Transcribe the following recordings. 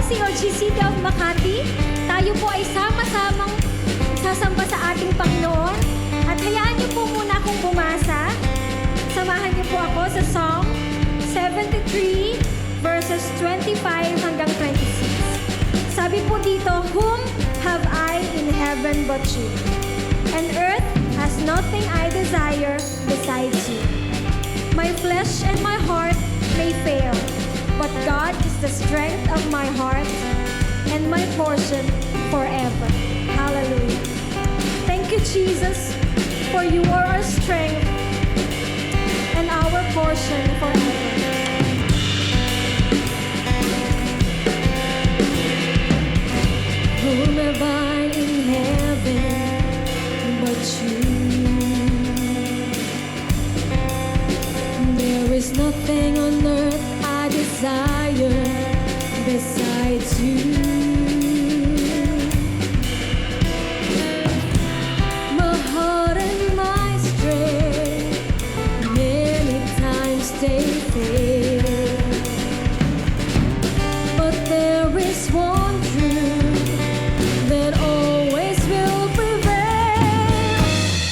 PCOG City of Makati. Tayo po ay sama-samang sasamba sa ating Panginoon. At hayaan niyo po muna akong bumasa. Samahan niyo po ako sa Psalm 73 verses 25 hanggang 26. Sabi po dito, "Whom have I in heaven but you? And earth has nothing I desire besides you. My flesh and my heart may fail, but God is the strength of my heart and my portion forever." Hallelujah. Thank you, Jesus, for you are our strength and our portion forever. Whom have I in heaven but you? There is nothing on earth I desire besides you. My heart and my strength many times they fail, but there is one truth that always will prevail.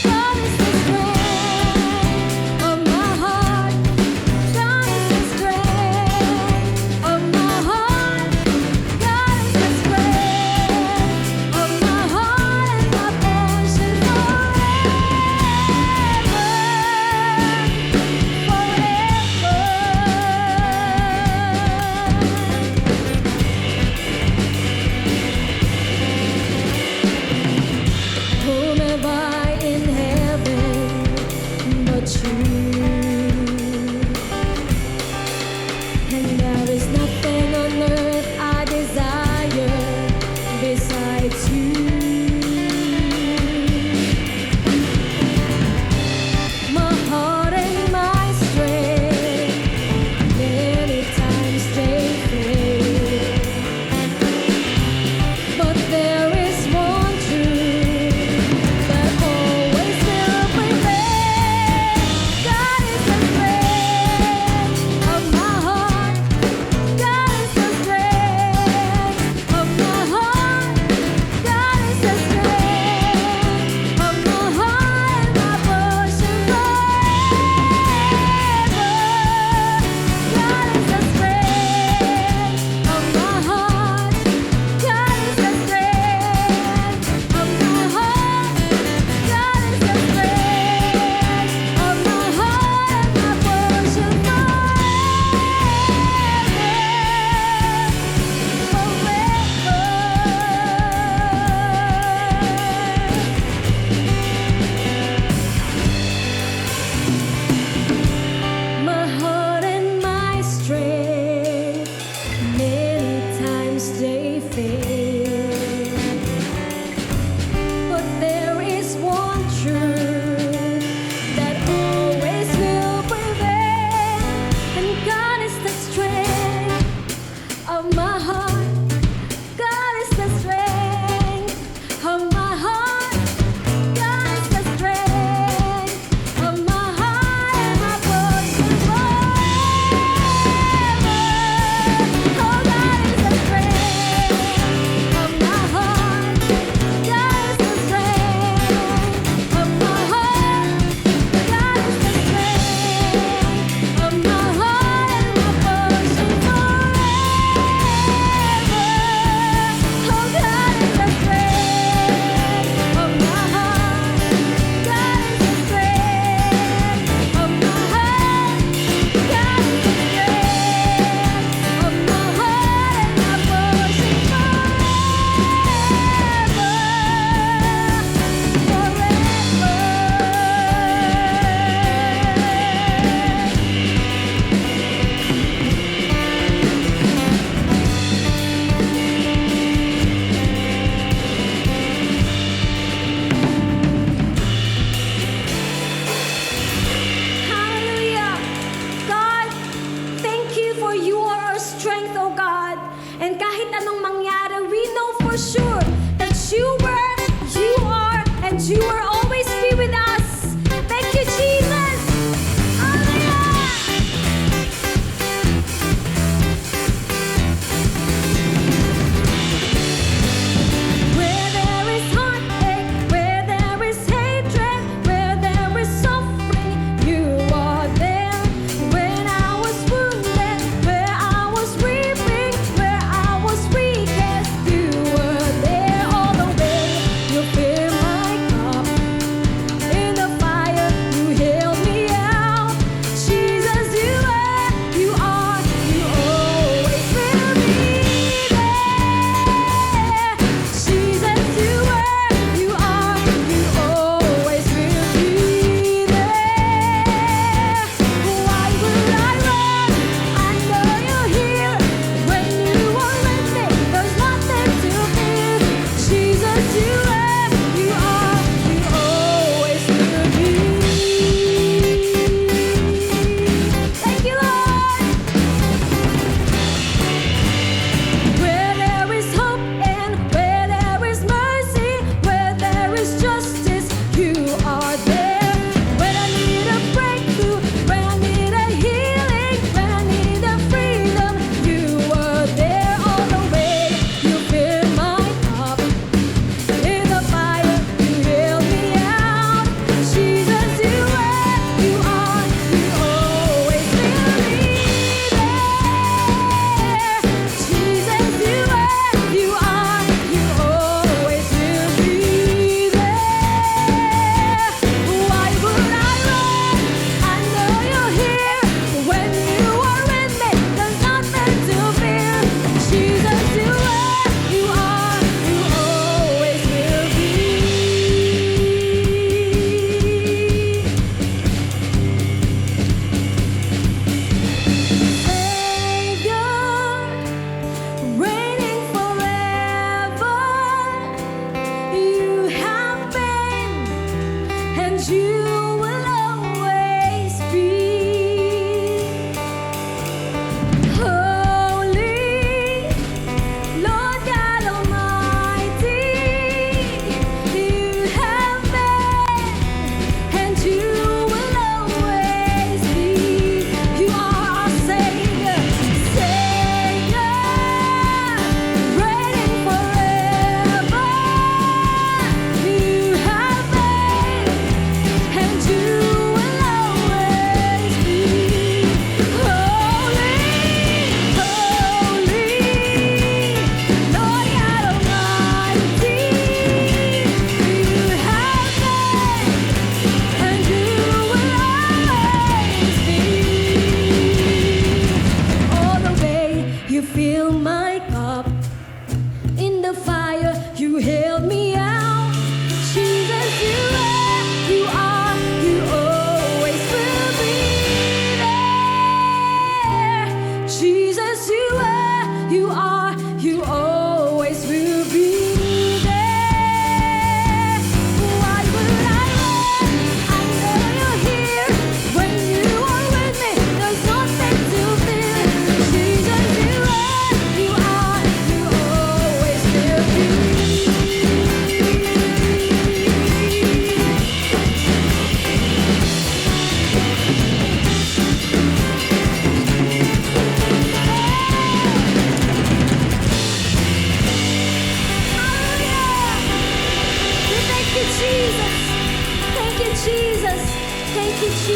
God is the strength of my heart. God is the strength of my heart. God is the strength of my heart and my portion Whom have I in heaven but you? And there is nothing on earth I desire besides you. My heart and my strength many times they fail, but there is one truth that always will prevail. God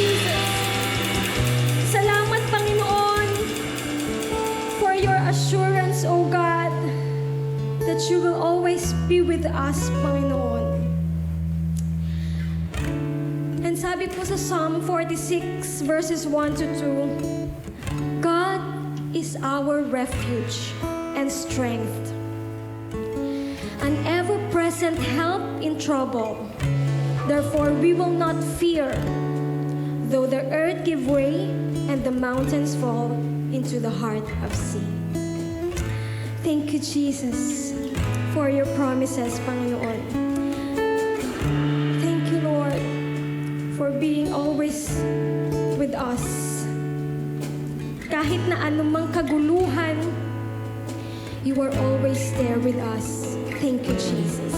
Jesus. Salamat, Panginoon, for your assurance, O God, that you will always be with us, Panginoon. And sabi po sa Psalm 46 verses 1 to 2, God is our refuge and strength, an ever-present help in trouble. Therefore we will not fear, though the earth give way and the mountains fall into the heart of sea. Thank you, Jesus, for your promises, Panginoon. Thank you, Lord, for being always with us. Kahit na anumang kaguluhan, you are always there with us. Thank you, Jesus.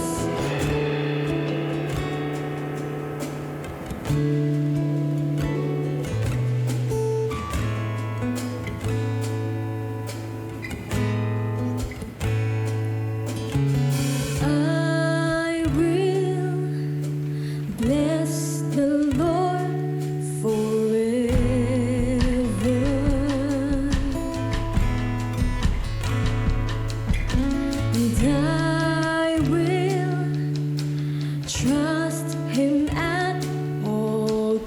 I will bless the Lord forever. And I will trust Him at all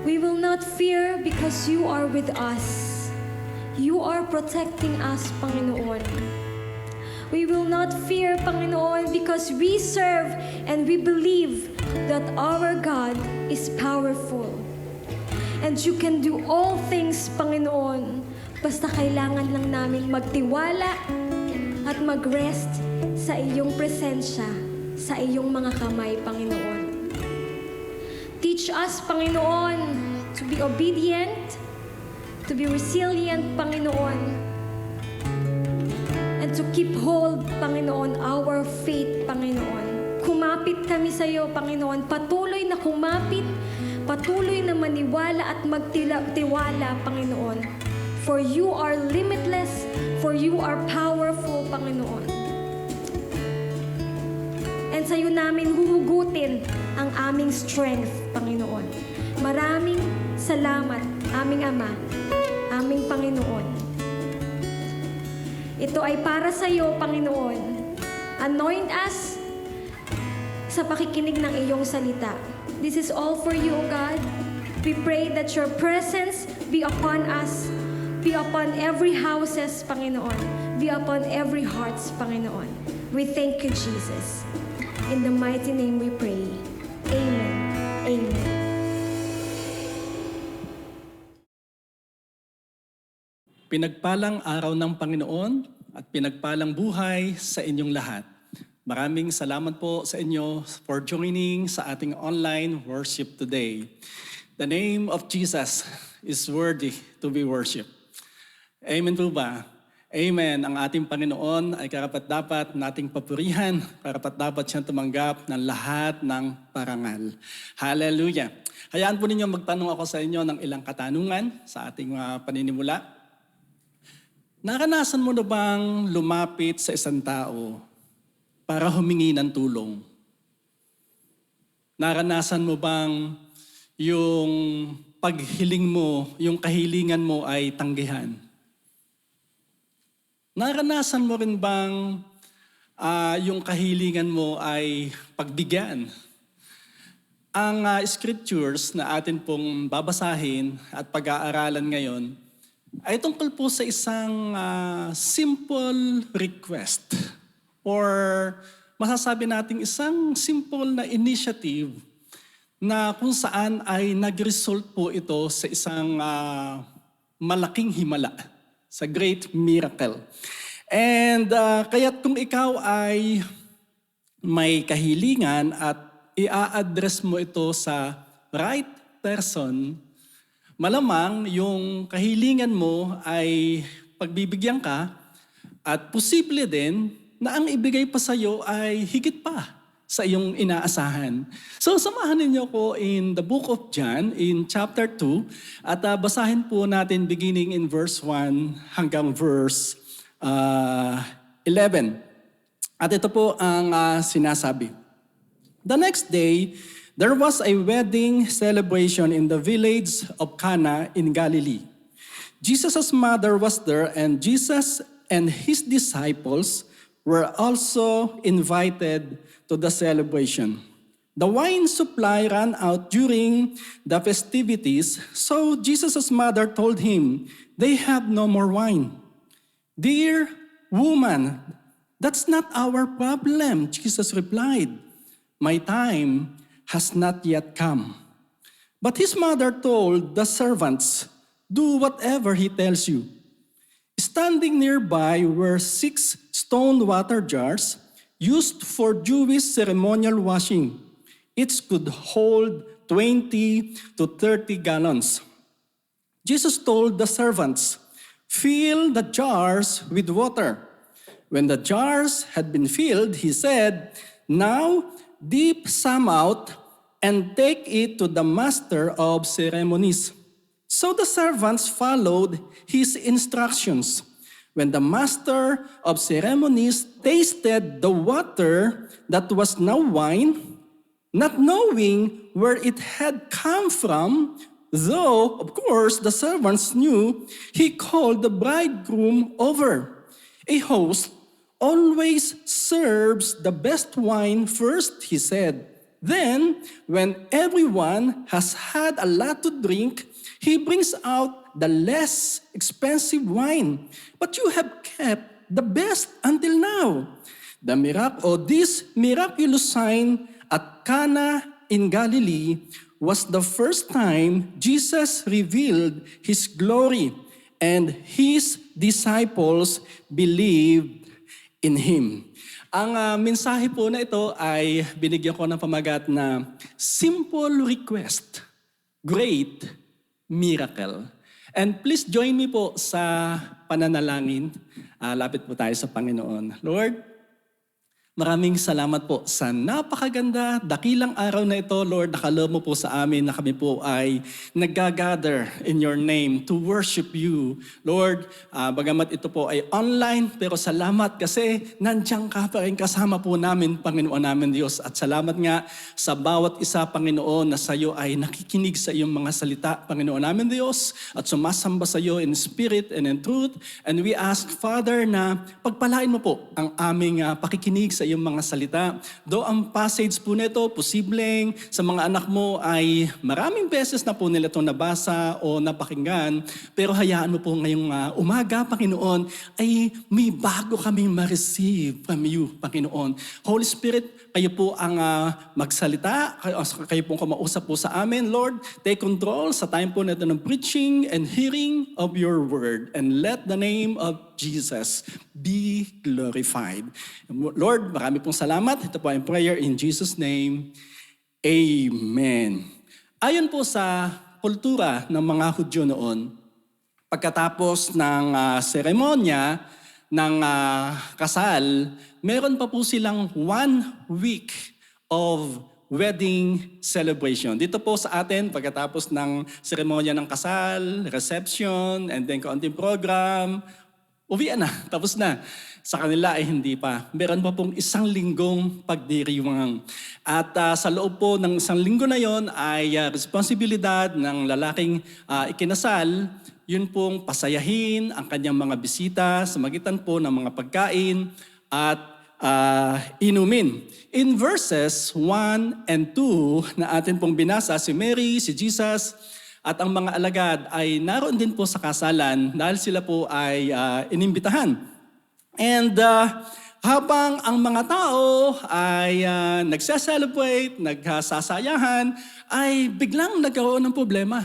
We will not fear because you are with us. You are protecting us, Panginoon. We will not fear, Panginoon, because we serve and we believe that our God is powerful. And you can do all things, Panginoon. Basta kailangan lang namin magtiwala at mag-rest sa iyong presensya, sa iyong mga kamay, Panginoon. Teach us, Panginoon, to be obedient, to be resilient, Panginoon, and to keep hold, Panginoon, our faith, Panginoon. Kumapit kami sa iyo, Panginoon. Patuloy na kumapit, patuloy na maniwala at magtiwala, Panginoon. For you are limitless, for you are powerful, Panginoon. And sa iyo namin huhugutin ang aming strength, Panginoon. Maraming salamat, aming Ama, aming Panginoon. Ito ay para sa iyo, Panginoon. Anoint us sa pakikinig ng iyong salita. This is all for you, O God. We pray that your presence be upon us, be upon every houses, Panginoon, be upon every hearts, Panginoon. We thank you, Jesus. In the mighty name we pray. Amen. Amen. Pinagpalang araw ng Panginoon at pinagpalang buhay sa inyong lahat. Maraming salamat po sa inyo for joining sa ating online worship today. The name of Jesus is worthy to be worshipped. Amen po ba? Amen. Ang ating Panginoon ay karapat-dapat nating papurihan, karapat-dapat siyang tumanggap ng lahat ng parangal. Hallelujah. Hayaan po ninyo magtanong ako sa inyo ng ilang katanungan sa ating paninimula. Naranasan mo na bang lumapit sa isang tao para humingi ng tulong? Naranasan mo bang yung paghiling mo, yung kahilingan mo ay tanggihan? Naranasan mo rin bang yung kahilingan mo ay pagbigyan? Ang scriptures na atin pong babasahin at pag-aaralan ngayon ay tungkol po sa isang simple request or masasabi nating isang simple na initiative na kung saan ay nag-result po ito sa isang malaking himala, sa great miracle. And kaya't kung ikaw ay may kahilingan at i-address mo ito sa right person, malamang yung kahilingan mo ay pagbibigyan ka at posible din na ang ibigay pa sa iyo ay higit pa sa iyong inaasahan. So samahan ninyo ko in the book of John in chapter 2 at basahin po natin beginning in verse 1 hanggang verse 11. At ito po ang sinasabi. The next day, there was a wedding celebration in the village of Cana in Galilee. Jesus' mother was there, and Jesus and his disciples were also invited to the celebration. The wine supply ran out during the festivities, so Jesus' mother told him, "They have no more wine." "Dear woman, that's not our problem," Jesus replied. "My time has not yet come." But his mother told the servants, "Do whatever he tells you." Standing nearby were 6 stone water jars used for Jewish ceremonial washing. Each could hold 20 to 30 gallons. Jesus told the servants, "Fill the jars with water." When the jars had been filled, he said, "Now dip some out and take it to the master of ceremonies." So the servants followed his instructions. When the master of ceremonies tasted the water that was now wine, not knowing where it had come from, though, of course, the servants knew, he called the bridegroom over. A host always serves the best wine first, he said. Then, when everyone has had a lot to drink, he brings out the less expensive wine. But you have kept the best until now. This miraculous sign at Cana in Galilee was the first time Jesus revealed his glory, and his disciples believed in him. Ang mensahe po na ito ay binigyan ko ng pamagat na simple request, great miracle. And please join me po sa pananalangin. Lapit po tayo sa Panginoon. Lord, maraming salamat po sa napakaganda, dakilang araw na ito. Lord, nakaloob mo po sa amin na kami po ay nag-gather in your name to worship you. Lord, bagamat ito po ay online, pero salamat kasi nandiyan ka pa rin kasama po namin, Panginoon namin Diyos. At salamat nga sa bawat isa, Panginoon, na sa iyo ay nakikinig sa iyong mga salita, Panginoon namin Diyos, at sumasamba sa iyo in spirit and in truth. And we ask, Father, na pagpalain mo po ang aming pakikinig sa iyong mga salita. Though ang passage po nito, posibleng sa mga anak mo ay maraming beses na po nila itong nabasa o napakinggan, pero hayaan mo po ngayong umaga, Panginoon, ay may bago kaming ma-receive from you, Panginoon. Holy Spirit, kayo po ang magsalita, kayo po ang kumausap po sa amin. Lord, take control sa time po natin ng preaching and hearing of your word, and let the name of Jesus be glorified. Lord, marami pong salamat. Ito po ang prayer in Jesus' name. Amen. Ayon po sa kultura ng mga Hudyo noon, pagkatapos ng seremonya ng kasal, meron pa po silang 1 week of wedding celebration. Dito po sa atin, pagkatapos ng seremonya ng kasal, reception, and then kaunting program, uwian na, tapos na. Sa kanila ay hindi pa. Meron pa pong 1 linggong pagdiriwang. At sa loob po ng 1 linggo na yon ay responsibilidad ng lalaking ikinasal, yun pong pasayahin ang kanyang mga bisita sa magitan po ng mga pagkain at inumin. In verses 1 and 2 na atin pong binasa, si Mary, si Jesus, at ang mga alagad ay naroon din po sa kasalan dahil sila po ay inimbitahan. And habang ang mga tao ay nagse-celebrate, nagsasayahan, ay biglang nagkaroon ng problema.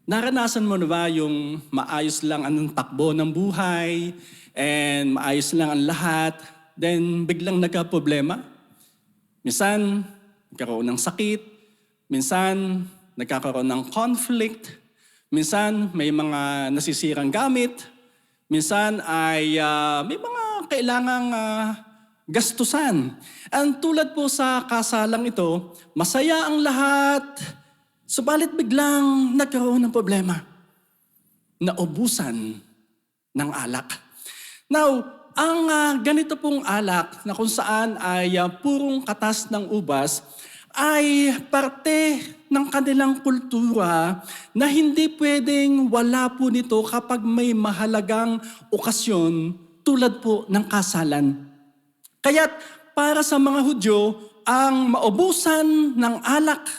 Naranasan mo na ba yung maayos lang ang takbo ng buhay and maayos lang ang lahat, then biglang nagka-problema? Minsan, nagkaroon ng sakit. Minsan, nagkakaroon ng conflict. Minsan, may mga nasisirang gamit. Minsan ay may mga kailangang gastusan. Ang tulad po sa kasalang ito, masaya ang lahat, subalit biglang nagkaroon ng problema. Naubusan ng alak. Now, ang ganito pong alak na kung saan ay purong katas ng ubas, ay parte ng kanilang kultura na hindi pwedeng wala po nito kapag may mahalagang okasyon tulad po ng kasalan. Kaya't para sa mga Hudyo, ang maubusan ng alak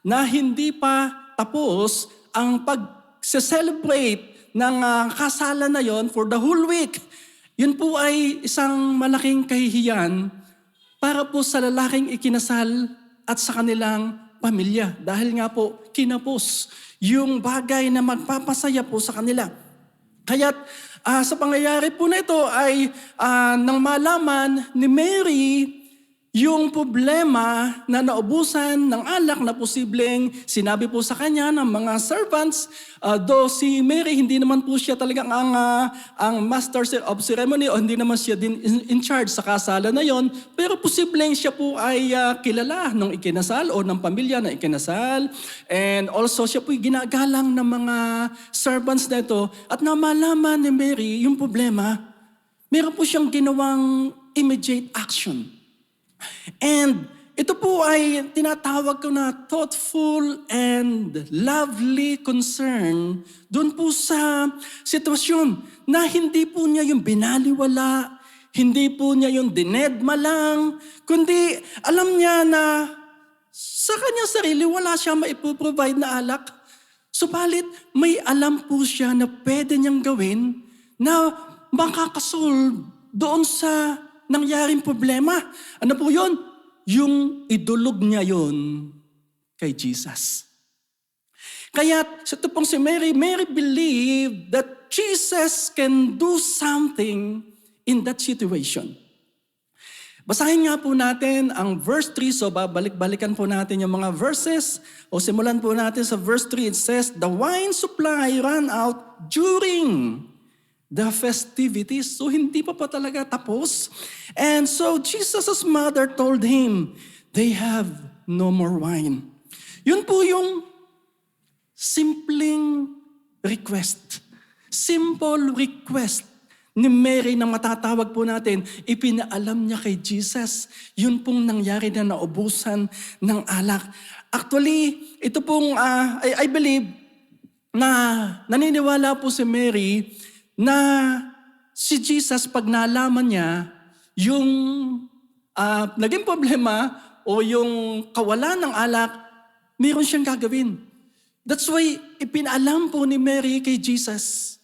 na hindi pa tapos ang pag-celebrate ng kasalan na yon for the whole week, yun po ay isang malaking kahihiyan para po sa lalaking ikinasal at sa kanilang pamilya. Dahil nga po, kinapos yung bagay na magpapasaya po sa kanila. Kaya't sa pangyayari po na ito ay nang malaman ni Mary yung problema na naubusan ng alak na posibleng sinabi po sa kanya ng mga servants, though si Mary hindi naman po siya talagang ang master of ceremony o hindi naman siya din in charge sa kasalan na yon, pero posibleng siya po ay kilala ng ikinasal o ng pamilya na ikinasal, and also siya po ginagalang ng mga servants na ito, at na malaman ni Mary yung problema, meron po siyang ginawang immediate action. And ito po ay tinatawag ko na thoughtful and lovely concern doon po sa sitwasyon na hindi po niya yung binaliwala, hindi po niya yung dinedma lang, kundi alam niya na sa kanyang sarili wala siya maipoprovide na alak. Subalit may alam po siya na pwede niyang gawin na makakasolve doon sa nangyaring problema. Ano po yun? Yung idulog niya yun kay Jesus. Kaya ito pong si Mary believed that Jesus can do something in that situation. Basahin nga po natin ang verse 3. So babalik-balikan po natin yung mga verses. O simulan po natin sa verse 3. It says, the wine supply ran out during the festivities. So hindi pa talaga tapos. And so Jesus' mother told him, they have no more wine. Yun po yung simpleng request. Simple request ni Mary na matatawag po natin, ipinaalam niya kay Jesus. Yun pong nangyari na naubusan ng alak. Actually, ito pong, I believe, na naniniwala po si Mary na si Jesus pag nalaman niya yung naging problema o yung kawalan ng alak, mayroon siyang gagawin. That's why ipinalam po ni Mary kay Jesus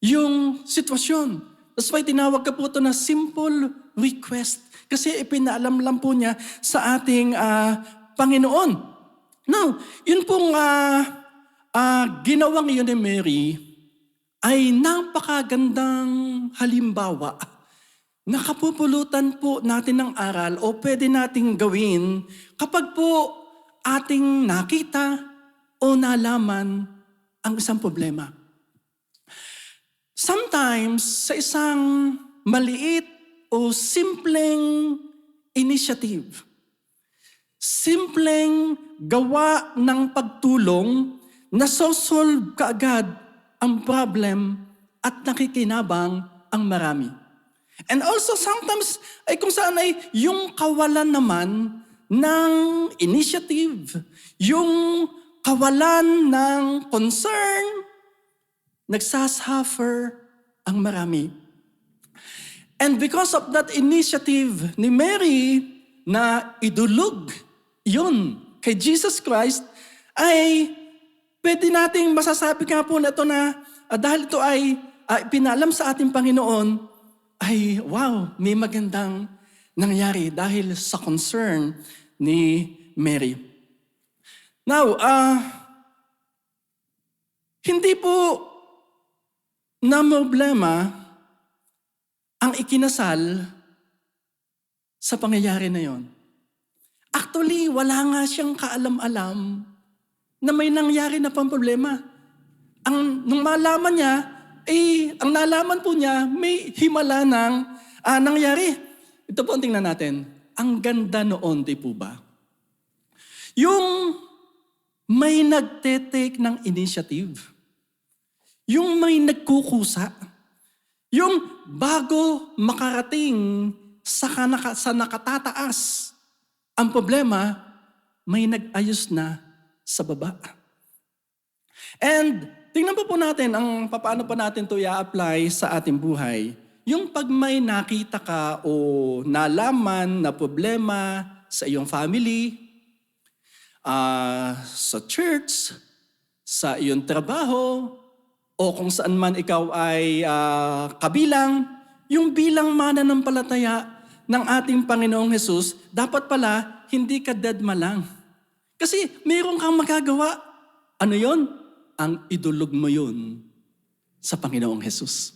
yung sitwasyon. That's why tinawag ka po ito na simple request. Kasi ipinaalam lang po niya sa ating Panginoon. Now, yun pong ginawang iyon ni Mary ay napakagandang halimbawa na kapupulutan po natin ng aral o pwede nating gawin kapag po ating nakita o nalaman ang isang problema. Sometimes, sa isang maliit o simpleng initiative, simpleng gawa ng pagtulong, nasosolve kaagad ang problem at nakikinabang ang marami. And also sometimes, ay kung saan ay yung kawalan naman ng initiative, yung kawalan ng concern, nagsasuffer ang marami. And because of that initiative ni Mary na idulog yun kay Jesus Christ, ay pwede nating masasabi nga po na ito na dahil ito ay pinalam sa ating Panginoon, ay wow, may magandang nangyari dahil sa concern ni Mary. Now, hindi po na problema ang ikinasal sa pangyayari na yon. Actually, wala nga siyang kaalam-alam na may nangyari na pang problema. Nung malaman niya, ang nalaman po niya, may himala ng nangyari. Ito po ang tingnan natin. Ang ganda noon, di po ba? Yung may nagte-take ng initiative. Yung may nagkukusa. Yung bago makarating sa nakatataas ang problema, may nag-ayos na sa baba. And tingnan po natin ang paano pa natin ito i-apply sa ating buhay. Yung pag may nakita ka o nalaman na problema sa iyong family, sa church, sa iyong trabaho, o kung saan man ikaw ay kabilang, yung bilang mananampalataya ng ating Panginoong Hesus, dapat pala hindi ka deadma lang. Kasi mayroon kang magagawa. Ano yon? Ang idulog mo yun sa Panginoong Hesus.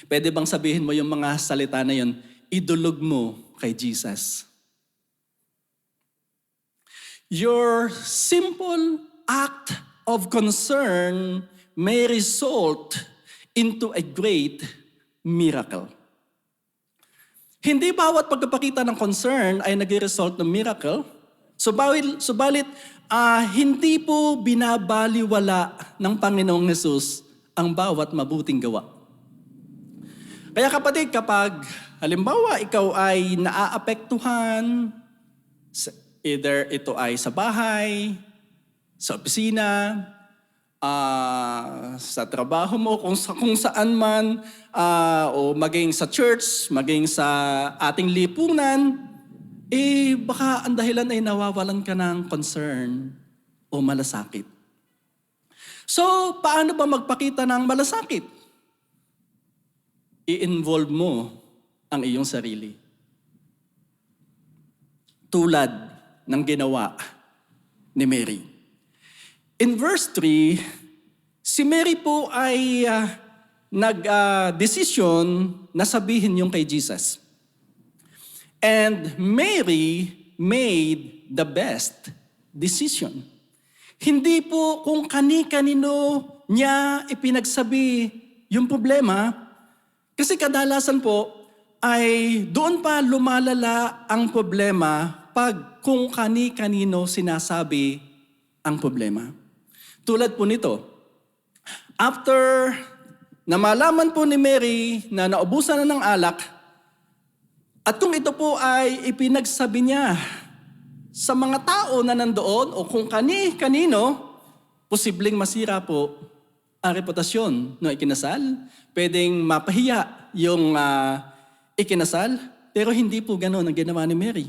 Pwede bang sabihin mo yung mga salita na yun, idulog mo kay Jesus? Your simple act of concern may result into a great miracle. Hindi bawat pagpapakita ng concern ay nag-result ng miracle. Subalit, hindi po binabaliwala ng Panginoong Hesus ang bawat mabuting gawa. Kaya kapatid, kapag halimbawa ikaw ay naaapektuhan, either ito ay sa bahay, sa opisina, sa trabaho mo, kung saan man, o maging sa church, maging sa ating lipunan, baka ang dahilan ay nawawalan ka ng concern o malasakit. So, paano ba magpakita ng malasakit? I-involve mo ang iyong sarili. Tulad ng ginawa ni Mary. In verse 3, si Mary po ay nag-decision na sabihin yung kay Jesus. And Mary made the best decision. Hindi po kung kani-kanino niya ipinagsabi yung problema, kasi kadalasan po ay doon pa lumalala ang problema pag kung kani-kanino sinasabi ang problema. Tulad po nito, after na malaman po ni Mary na naubusan na ng alak, at kung ito po ay ipinagsabi niya sa mga tao na nandoon o kung kani-kanino, posibleng masira po ang reputasyon ng ikinasal. Pwedeng mapahiya yung ikinasal, pero hindi po ganoon ang ginawa ni Mary.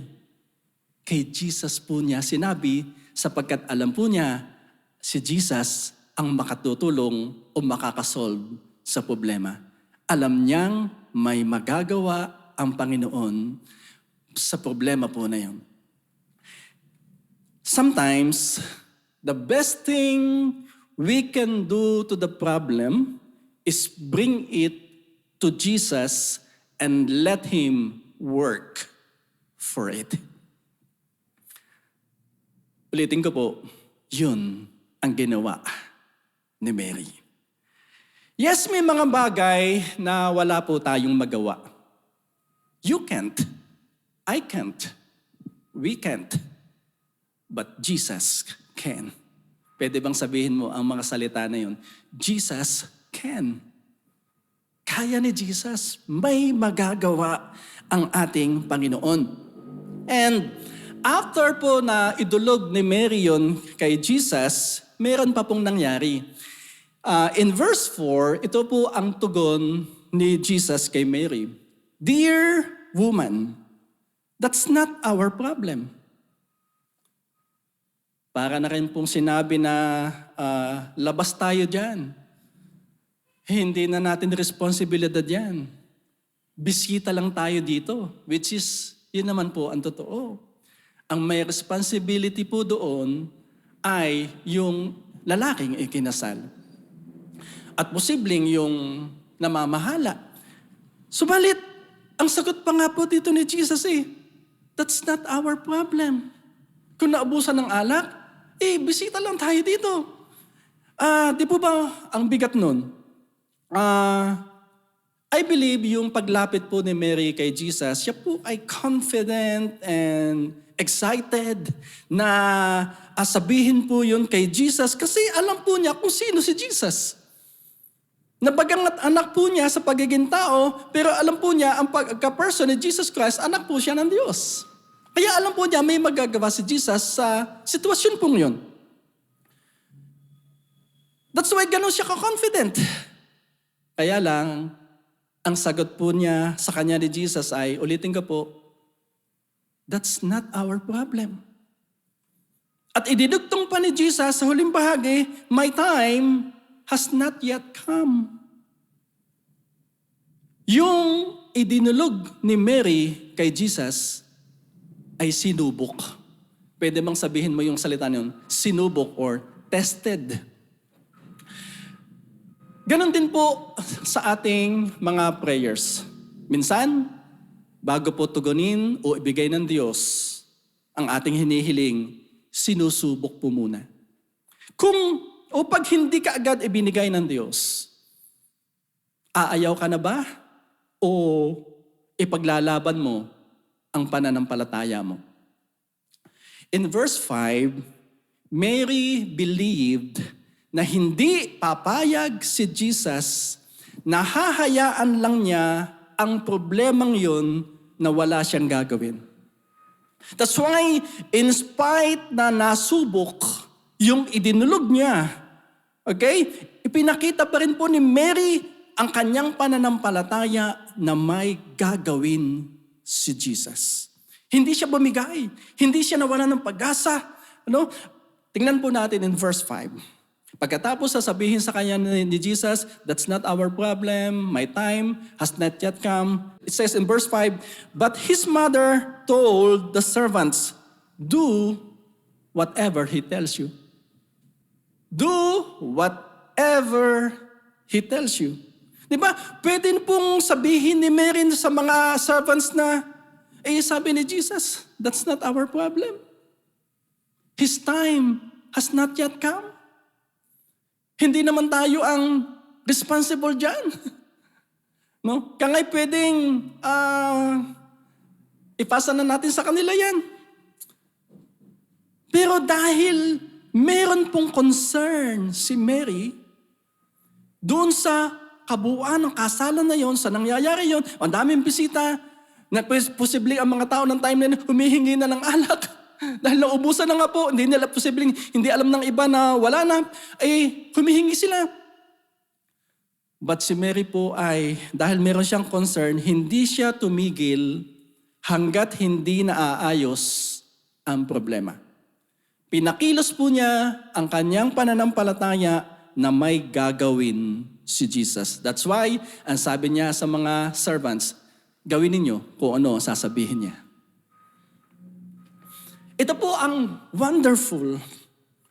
Kay Jesus po niya sinabi, sapagkat alam po niya, si Jesus ang makatutulong o makakasolve sa problema. Alam niyang may magagawa ang Panginoon sa problema po na yun. Sometimes, the best thing we can do to the problem is bring it to Jesus and let Him work for it. Ulitin ko po, yun ang ginawa ni Mary. Yes, may mga bagay na wala po tayong magawa. You can't, I can't, we can't, but Jesus can. Pwede bang sabihin mo ang mga salita na yun? Jesus can. Kaya ni Jesus, may magagawa ang ating Panginoon. And after po na idulog ni Mary yun kay Jesus, meron pa pong nangyari. In verse 4, ito po ang tugon ni Jesus kay Mary. Dear woman, that's not our problem. Para na rin pong sinabi na labas tayo dyan. Hindi na natin responsibilidad yan. Bisita lang tayo dito, which is, yun naman po ang totoo. Ang may responsibility po doon ay yung lalaking ikinasal. At posibleng yung namamahala. Subalit, ang sagot pa nga po dito ni Jesus that's not our problem. Kung naubusan ng alak, bisita lang tayo dito. Di po ba ang bigat nun? I believe yung paglapit po ni Mary kay Jesus, siya po ay confident and excited na sabihin po yun kay Jesus kasi alam po niya kung sino si Jesus. Nabagangat anak po niya sa pagiging tao, pero alam po niya ang pagka-person ni Jesus Christ, anak po siya ng Diyos. Kaya alam po niya may magagawa si Jesus sa sitwasyon pong yun. That's why ganun siya ka-confident. Kaya lang, ang sagot po niya sa kanya ni Jesus ay, ulitin ko po, that's not our problem. At ididugtong pa ni Jesus sa huling bahagi, my time has not yet come. Yung idinulog ni Mary kay Jesus ay sinubok. Pwede bang sabihin mo yung salita niyon? Sinubok or tested. Ganon din po sa ating mga prayers. Minsan, bago po tugunin o ibigay ng Diyos ang ating hinihiling, sinusubok po muna. Pag hindi ka agad ibinigay ng Diyos, aayaw ka na ba? O ipaglalaban mo ang pananampalataya mo? In verse 5, Mary believed na hindi papayag si Jesus na hahayaan lang niya ang problemang yun na wala siyang gagawin. That's why, in spite na nasubok yung idinulog niya Okay? Ipinakita pa rin po ni Mary ang kanyang pananampalataya na may gagawin si Jesus. Hindi siya bumigay. Hindi siya nawalan ng pag-asa. Ano? Tingnan po natin in verse 5. Pagkatapos sasabihin sa kanya ni Jesus, that's not our problem, my time has not yet come. It says in verse 5, but his mother told the servants, do whatever he tells you. Do whatever he tells you. Di ba? Pwede pong sabihin ni Mary sa mga servants na, sabi ni Jesus, that's not our problem. His time has not yet come. Hindi naman tayo ang responsible dyan. No? Kaya nga'y pwedeng ipasa na natin sa kanila yan. Pero dahil meron pong concern si Mary, doon sa kabuuan ng kasalan na yon, sa nangyayari yon, ang daming bisita, na posibleng ang mga tao ng time na yun, humihingi na ng alak. Dahil naubusan na nga po, hindi nila posibleng, hindi alam ng iba na wala na, humihingi sila. But si Mary po ay, dahil meron siyang concern, hindi siya tumigil hanggat hindi naaayos ang problema. Pinakilos po niya ang kanyang pananampalataya na may gagawin si Jesus. That's why, ang sabi niya sa mga servants, gawin ninyo kung ano sasabihin niya. Ito po ang wonderful.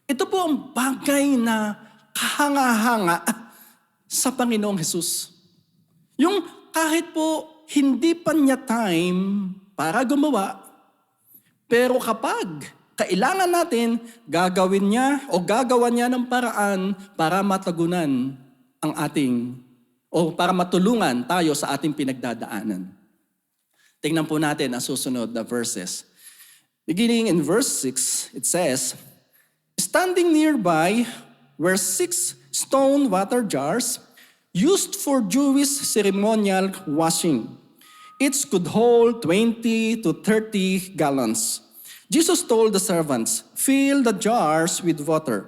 Ito po ang bagay na kahanga-hanga sa Panginoong Hesus. Yung kahit po hindi pa niya time para gumawa, pero kapag kailangan natin, gagawin niya o gagawa niya ng paraan para matagunan ang ating o para matulungan tayo sa ating pinagdadaanan. Tingnan po natin ang susunod na verses. Beginning in verse 6, it says, standing nearby were 6 stone water jars used for Jewish ceremonial washing. Each could hold 20 to 30 gallons. Jesus told the servants, fill the jars with water.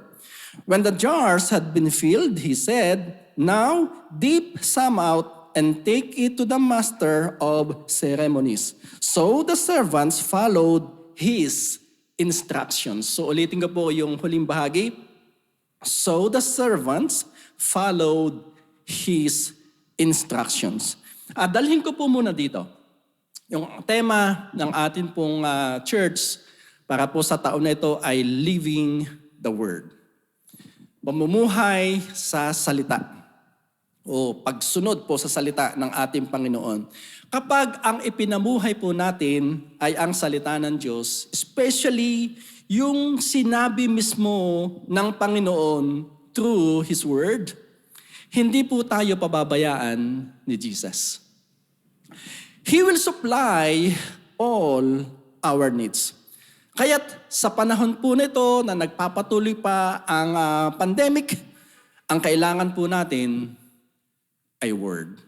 When the jars had been filled, he said, now dip some out and take it to the master of ceremonies. So the servants followed his instructions. So ulitin ko po yung huling bahagi. So the servants followed his instructions. Dalhin ko po muna dito. Yung tema ng atin pong church para po sa taon na ito ay living the word. Pamumuhay sa salita o pagsunod po sa salita ng ating Panginoon. Kapag ang ipinamuhay po natin ay ang salita ng Diyos, especially yung sinabi mismo ng Panginoon through His Word, hindi po tayo pababayaan ni Jesus. He will supply all our needs. Kaya't sa panahon po nito na nagpapatuloy pa ang pandemic, ang kailangan po natin ay Word.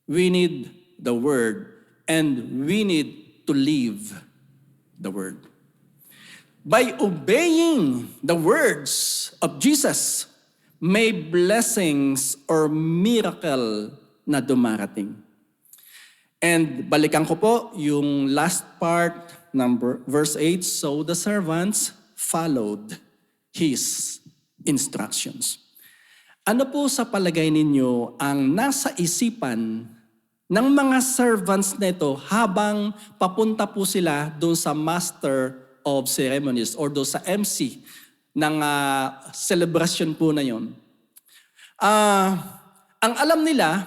We need the Word, and we need to live the Word. By obeying the words of Jesus, may blessings or miracle na dumarating. And balikan ko po yung last part, verse 8, so the servants followed his instructions. Ano po sa palagay ninyo ang nasa isipan ng mga servants nito habang papunta po sila doon sa master of ceremonies or doon sa MC ng celebration po na yon? Ang alam nila,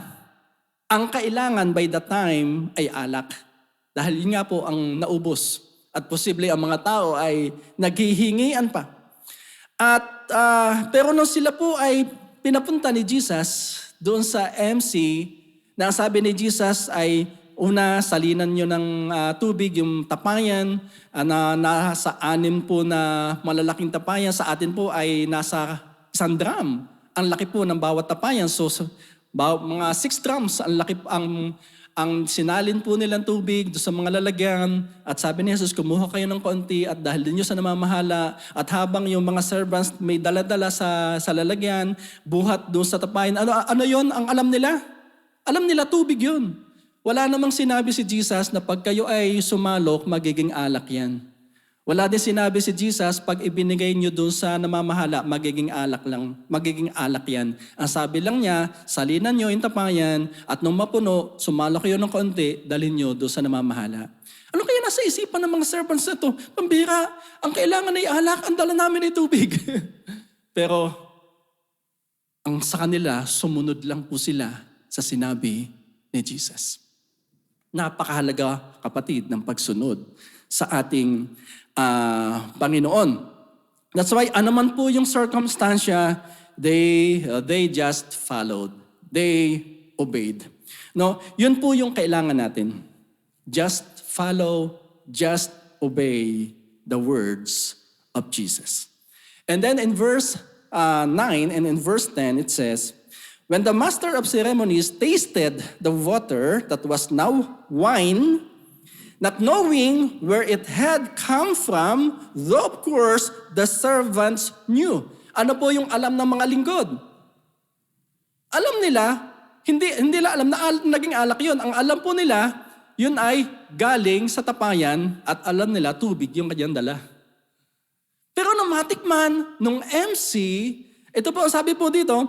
ang kailangan by the time ay alak. Dahil yun nga po ang naubos. At posible ang mga tao ay naghihingian pa. At pero nung sila po ay pinapunta ni Jesus doon sa MC, na sabi ni Jesus ay una, salinan nyo ng tubig, yung tapayan, na nasa 6 po na malalaking tapayan. Sa atin po ay nasa 1 drum. Ang laki po ng bawat tapayan. So mga 6 drums, ang laki ang ang sinalin po nilang tubig doon sa mga lalagyan at sabi ni Jesus, kumuha kayo ng konti at dahil din nyo sa namamahala at habang yung mga servants may dala-dala sa lalagyan, buhat doon sa tapayan. Ano yon ang alam nila? Alam nila tubig yun. Wala namang sinabi si Jesus na pag kayo ay sumalok, magiging alak yan. Wala din sinabi si Jesus, pag ibinigay nyo doon sa namamahala, magiging alak yan. Ang sabi lang niya, salinan nyo yung tapayan, at nung mapuno, sumalo kayo ng konti, dalhin nyo doon sa namamahala. Ano kaya nasa isipan ng mga servants na to? Pambira, ang kailangan ay alak, ang dala namin ay tubig. Pero, ang sa kanila, sumunod lang po sila sa sinabi ni Jesus. Napakahalaga, kapatid, ng pagsunod sa ating Panginoon. That's why anuman po yung circumstansya, they just followed. They obeyed. No, yun po yung kailangan natin. Just follow, just obey the words of Jesus. And then in verse 9 and in verse 10 it says, when the master of ceremonies tasted the water that was now wine, not knowing where it had come from, though of course the servants knew. Ano po yung alam ng mga lingkod? Alam nila, hindi nila alam na naging alak yun. Ang alam po nila, yun ay galing sa tapayan at alam nila tubig yung kanyang dala. Pero nung matikman, nung MC, ito po ang sabi po dito,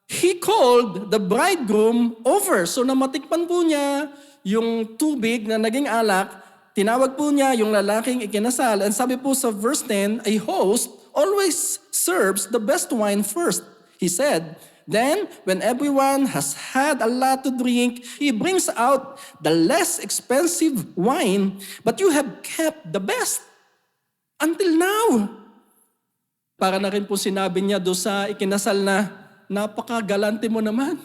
he called the bridegroom over. So nang matikman po niya yung tubig na naging alak, tinawag po niya yung lalaking ikinasal. And sabi po sa verse 10, a host always serves the best wine first. He said, then when everyone has had a lot to drink, he brings out the less expensive wine, but you have kept the best until now. Para na rin po sinabi niya doon sa ikinasal na, napakagalante mo naman.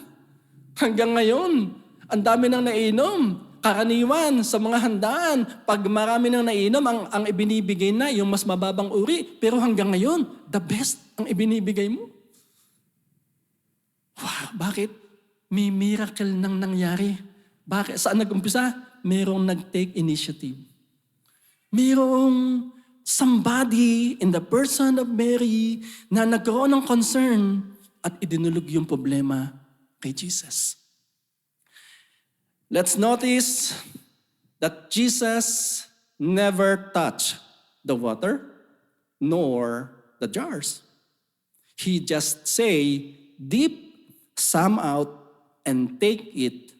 Hanggang ngayon, ang dami nang nainom. Karaniwan sa mga handaan, pag marami nang nainom, ang ibinibigay na yung mas mababang uri. Pero hanggang ngayon, the best ang ibinibigay mo. Wow, bakit? May miracle nang nangyari. Bakit? Saan nag-umpisa? Merong nag-take initiative. Merong somebody in the person of Mary na nagkaroon ng concern at idinulog yung problema kay Jesus. Let's notice that Jesus never touched the water nor the jars. He just say, dip some out and take it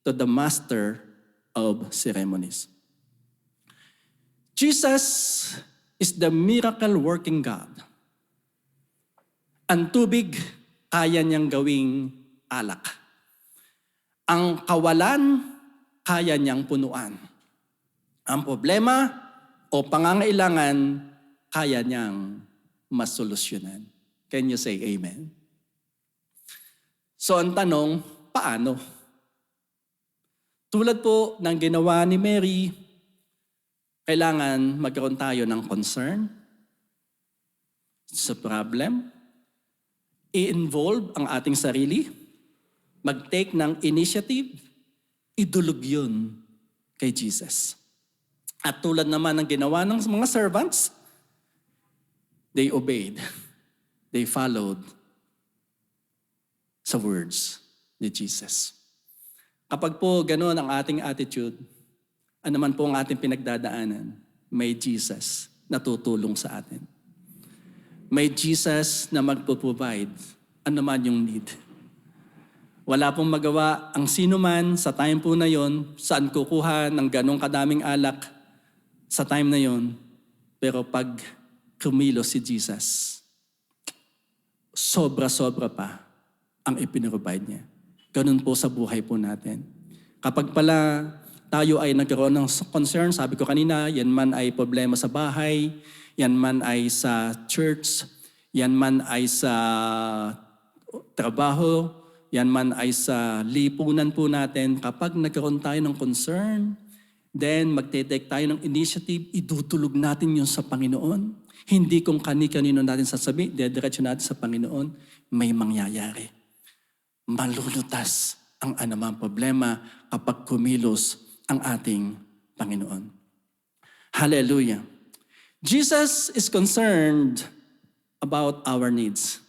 to the master of ceremonies. Jesus is the miracle-working God. Ang tubig, kaya niyang gawing alak. Ang kawalan, kaya niyang punuan. Ang problema o pangangailangan, kaya niyang masolusyonan. Can you say amen? So ang tanong, paano? Tulad po ng ginawa ni Mary, kailangan magkaroon tayo ng concern sa problem, i-involve ang ating sarili, mag-take ng initiative, idulog yun kay Jesus. At tulad naman ng ginawa ng mga servants, they obeyed. They followed sa words ni Jesus. Kapag po gano'n ang ating attitude, ano man po ang ating pinagdadaanan, may Jesus na tutulong sa atin. May Jesus na magpo-provide ano man yung need. Wala pong magawa ang sino man sa time po na yon, saan kukuha ng ganong kadaming alak sa time na yon. Pero pag kumilos si Jesus, sobra-sobra pa ang ipinrovide niya. Ganun po sa buhay po natin. Kapag pala tayo ay nagkaroon ng concern, sabi ko kanina, yan man ay problema sa bahay, yan man ay sa church, yan man ay sa trabaho, yan man ay sa lipunan po natin, kapag nagkaroon tayo ng concern, then magte-take tayo ng initiative, idutulog natin yun sa Panginoon. Hindi kung kani-kanino natin sasabi, dediretso natin sa Panginoon, may mangyayari. Malulutas ang anumang problema kapag kumilos ang ating Panginoon. Hallelujah. Jesus is concerned about our needs.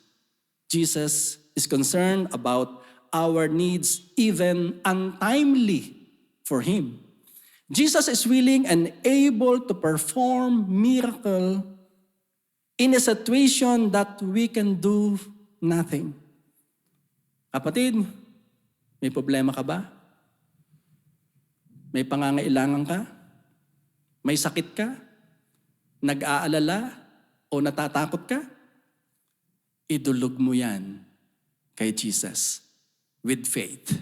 Jesus is concerned about our needs, even untimely for Him. Jesus is willing and able to perform miracle in a situation that we can do nothing. Kapatid, may problema ka ba? May pangangailangan ka? May sakit ka? Nag-aalala o natatakot ka? Idulog mo yan kay Jesus with faith.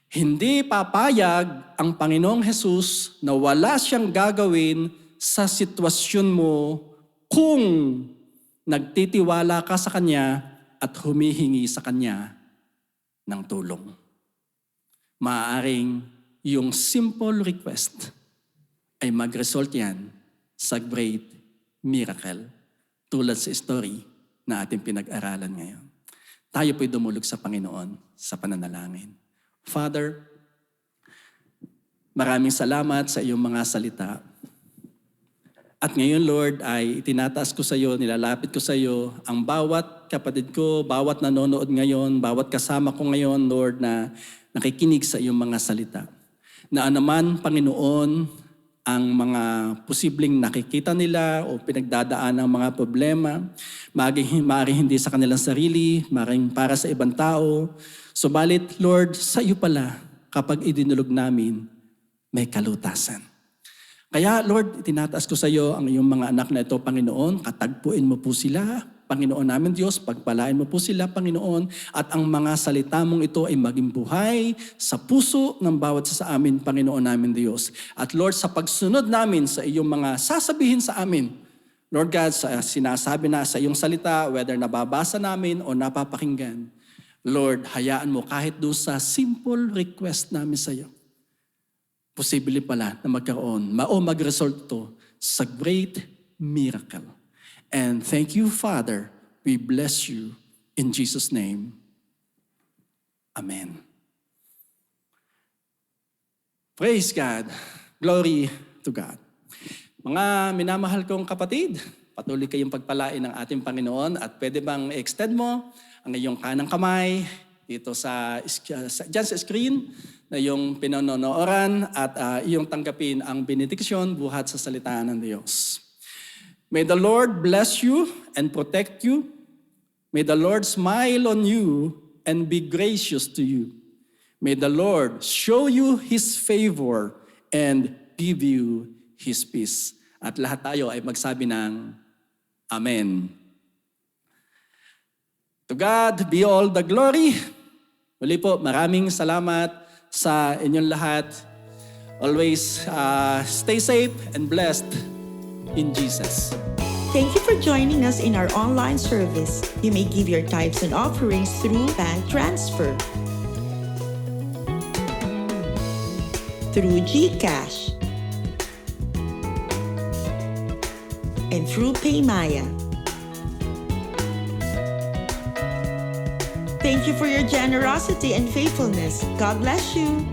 Hindi papayag ang Panginoong Jesus na wala siyang gagawin sa sitwasyon mo kung nagtitiwala ka sa Kanya at humihingi sa Kanya ng tulong. Maaaring yung simple request ay mag-result yan sa great miracle tulad sa story na ating pinag-aralan ngayon. Tayo po'y dumulog sa Panginoon sa pananalangin. Father, maraming salamat sa iyong mga salita. At ngayon, Lord, ay itinataas ko sa iyo, nilalapit ko sa iyo ang bawat kapatid ko, bawat nanonood ngayon, bawat kasama ko ngayon, Lord, na nakikinig sa iyong mga salita. Na anuman, Panginoon, ang mga posibleng nakikita nila o pinagdadaan ng mga problema, maaaring hindi sa kanilang sarili, maaaring para sa ibang tao. Subalit, Lord, sa iyo pala, kapag idinulog namin, may kalutasan. Kaya, Lord, itinataas ko sa iyo ang iyong mga anak na ito, Panginoon. Katagpuin mo po sila, Panginoon namin Diyos. Pagpalain mo po sila, Panginoon. At ang mga salita mong ito ay maging buhay sa puso ng bawat sa amin, Panginoon namin Diyos. At Lord, sa pagsunod namin sa iyong mga sasabihin sa amin, Lord God, sa sinasabi na sa iyong salita, whether nababasa namin o napapakinggan, Lord, hayaan mo kahit doon sa simple request namin sa iyo, posible pala na magkaroon, mag-result to sa great miracle. And thank you, Father. We bless you in Jesus' name. Amen. Praise God. Glory to God. Mga minamahal kong kapatid, patuloy kayong pagpalain ng ating Panginoon at pwede bang extend mo ang iyong kanang kamay dito dyan sa screen na yung pinononooran at iyong tanggapin ang benediksyon buhat sa salita ng Diyos. May the Lord bless you and protect you. May the Lord smile on you and be gracious to you. May the Lord show you His favor and give you His peace. At lahat tayo ay magsabi ng Amen. To God be all the glory. Muli po, maraming salamat sa inyong lahat. Always stay safe and blessed in Jesus. Thank you for joining us in our online service. You may give your tithes and offerings through bank transfer, through GCash, and through PayMaya. Thank you for your generosity and faithfulness. God bless you.